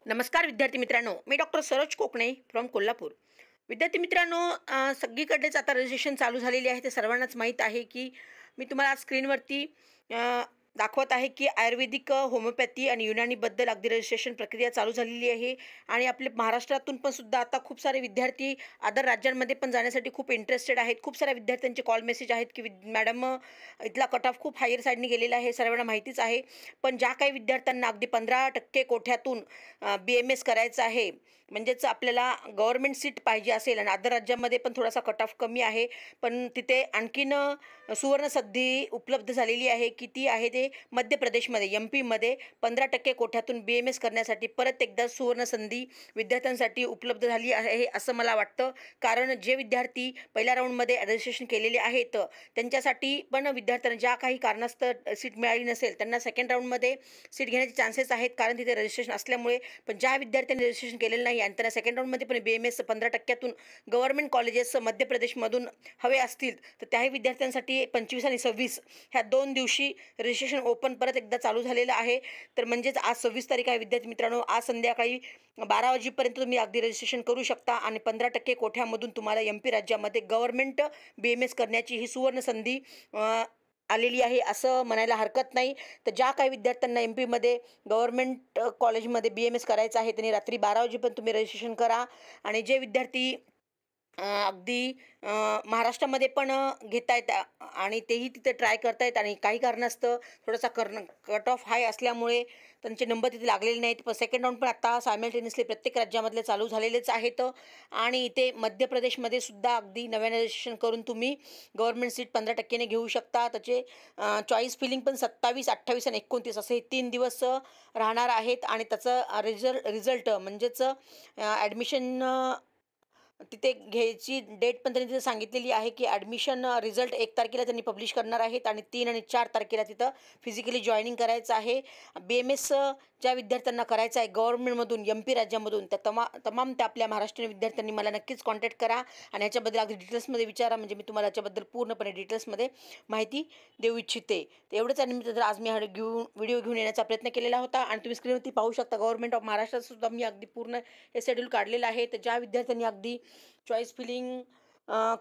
नमस्कार विद्यार्थी मित्रांनो, मी डॉक्टर सरोज कोकणे फ्रॉम कोल्हापूर. विद्यार्थी मित्रांनो, सगळीकडेच आता रजिस्ट्रेशन चालू झालेली आहे. ते सर्वांनाच माहीत आहे की मी तुम्हाला स्क्रीनवरती दाखवत आहे की आयुर्वेदिक, होमिओपॅथी आणि युनानीबद्दल अगदी रजिस्ट्रेशन प्रक्रिया चालू झालेली आहे. आणि आपले महाराष्ट्रातून पण सुद्धा आता खूप सारे विद्यार्थी अदर राज्यांमध्ये पण जाण्यासाठी खूप इंटरेस्टेड आहेत. खूप साऱ्या विद्यार्थ्यांचे कॉल मेसेज आहेत की मॅडम, इथला कट ऑफ खूप हायर साईडने गेलेला आहे, सर्वांना माहितीच आहे. पण ज्या काही विद्यार्थ्यांना अगदी 15% कोठ्यातून BMS करायचं आहे, म्हणजेच आपल्याला गव्हर्नमेंट सीट पाहिजे असेल आणि अदर राज्यामध्ये पण थोडासा कट ऑफ कमी आहे, पण तिथे आणखीन सुवर्णसंधी उपलब्ध झालेली आहे की ती आहे ते मध्य प्रदेशमध्ये MP मध्ये 15% कोठ्यातून BMS करण्यासाठी परत एकदा सुवर्णसंधी विद्यार्थ्यांसाठी उपलब्ध झाली आहे असं मला वाटतं. कारण जे विद्यार्थी पहिल्या राऊंडमध्ये रजिस्ट्रेशन केलेले आहेत त्यांच्यासाठी पण विद्यार्थ्यांना ज्या काही कारणास्तव सीट मिळाली नसेल त्यांना सेकंड राऊंडमध्ये सीट घेण्याचे चान्सेस आहेत, कारण तिथे रजिस्ट्रेशन असल्यामुळे. पण ज्या विद्यार्थ्यांनी रजिस्ट्रेशन केलेलं नाही आणि त्यांना सेकंड राऊंडमध्ये पण BMS 15%तून गव्हर्नमेंट कॉलेजेस मध्य प्रदेशमधून हवे असतील तर त्याही विद्यार्थ्यांसाठी 25 आणि 26 ह्या 2 दिवशी रजिस्ट्रेशन ओपन परत एकदा चालू झालेलं आहे. तर म्हणजेच आज 26 तारीख आहे विद्यार्थी मित्रांनो. आज संध्याकाळी 12 वाजेपर्यंत तुम्ही अगदी रजिस्ट्रेशन करू शकता आणि 15% कोठ्यामधून तुम्हाला MP राज्यामध्ये गव्हर्नमेंट BMS करण्याची ही सुवर्ण संधी आलेली आहे असं म्हणायला हरकत नाही. तर ज्या काही विद्यार्थ्यांना MP मध्ये गव्हर्नमेंट कॉलेजमध्ये BMS करायचं आहे त्यांनी रात्री 12 वाजेपर्यंत तुम्ही रजिस्ट्रेशन करा. आणि जे विद्यार्थी अगदी महाराष्ट्रामध्ये पण घेत आहेत आणि तेही तिथे ट्राय करतायत आणि काही कारणास्तव थोडासा कट ऑफ हाय असल्यामुळे त्यांचे नंबर तिथे लागलेले नाहीत. पण सेकंड राऊंड पण आता सायमल्टेनियसली प्रत्येक राज्यामधले चालू झालेलेच आहेत. आणि इथे मध्य प्रदेशमध्ये सुद्धा अगदी नव्याने रजिस्ट्रेशन करून तुम्ही गव्हर्नमेंट सीट 15%ने घेऊ शकता. त्याचे चॉईस फिलिंग पण 27, 28 आणि 29 असे 3 दिवस राहणार आहेत. आणि त्याचं रिझल्ट म्हणजेच ॲडमिशन तिथे घ्यायची डेट पण त्यांनी तिथे सांगितलेली आहे की ॲडमिशन रिझल्ट 1 तारखेला त्यांनी पब्लिश करणार आहेत आणि 3 आणि 4 तारखेला तिथं फिजिकली जॉईनिंग करायचं आहे. BMS ज्या विद्यार्थ्यांना करायचं आहे गव्हर्नमेंटमधून MP राज्यामधून त्या तमाम त्या आपल्या महाराष्ट्रीयन विद्यार्थ्यांनी मला नक्कीच कॉन्टॅक्ट करा आणि ह्याच्याबद्दल अगदी डिटेल्समध्ये विचारा, म्हणजे मी तुम्हाला याच्याबद्दल पूर्णपणे डिटेल्समध्ये माहिती देऊ इच्छिते. तर एवढंच आहे. निमित्त आज मी व्हिडिओ घेऊन येण्याचा प्रयत्न केलेला होता आणि तुम्ही स्क्रीनवरती पाहू शकता गव्हर्नमेंट ऑफ महाराष्ट्रात सुद्धा मी अगदी पूर्ण हे शेड्यूल काढलेलं आहे. तर ज्या विद्यार्थ्यांनी अगदी चॉईस फिलिंग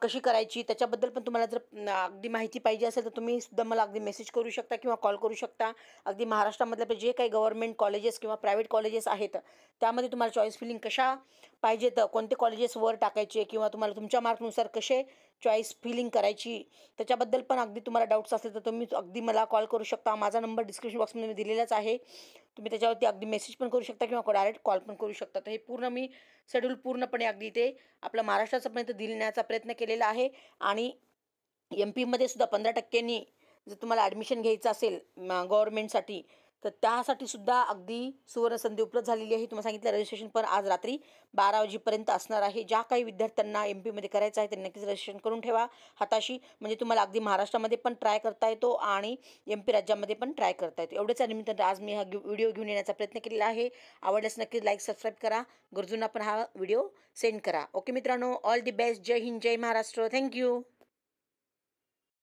कशी करायची त्याच्याबद्दल पण तुम्हाला जर अगदी माहिती पाहिजे असेल तर तुम्ही सुद्धा मला अगदी मेसेज करू शकता किंवा कॉल करू शकता. अगदी महाराष्ट्रामधले आपले जे काही गव्हर्नमेंट कॉलेजेस किंवा प्रायव्हेट कॉलेजेस आहेत त्यामध्ये तुम्हाला चॉईस फिलिंग कशा पाहिजे, तर कोणते कॉलेजेस वर टाकायचे किंवा तुम्हाला तुमच्या मार्कनुसार कसे चॉईस फिलिंग करायची त्याच्याबद्दल पण अगदी तुम्हाला डाऊट्स असले तर तुम्ही अगदी मला कॉल करू शकता. माझा नंबर डिस्क्रिप्शन बॉक्समध्ये मी दिलेलाच आहे. तुम्ही त्याच्यावरती अगदी मेसेज पण करू शकता किंवा डायरेक्ट कॉल पण करू शकता. तर हे पूर्ण मी शेड्यूल पूर्णपणे अगदी ते आपल्या महाराष्ट्रापर्यंत दिण्याचा प्रयत्न केलेला आहे. आणि MP मध्ये सुद्धा 15%नी जर तुम्हाला ॲडमिशन घ्यायचं असेल गव्हर्नमेंटसाठी तर त्यासाठी सुद्धा अगदी सुवर्णसंधी उपलब्ध झालेली आहे. तुम्हाला सांगितलं रजिस्ट्रेशन पण आज रात्री 12 वाजेपर्यंत असणार आहे. ज्या काही विद्यार्थ्यांना MP मध्ये करायचं आहे त्यांनी नक्कीच रजिस्ट्रेशन करून ठेवा हाताशी, म्हणजे तुम्हाला अगदी महाराष्ट्रामध्ये पण ट्राय करता येतो आणि MP राज्यामध्ये पण ट्राय करता येतो. एवढ्याच निमित्तानं आज मी हा व्हिडिओ घेऊन येण्याचा प्रयत्न केलेला आहे. आवडल्यास नक्कीच लाईक सबस्क्राईब करा, गरजूंना पण हा व्हिडिओ सेंड करा. ओके मित्रांनो, ऑल दी बेस्ट. जय हिंद, जय महाराष्ट्र. थँक्यू.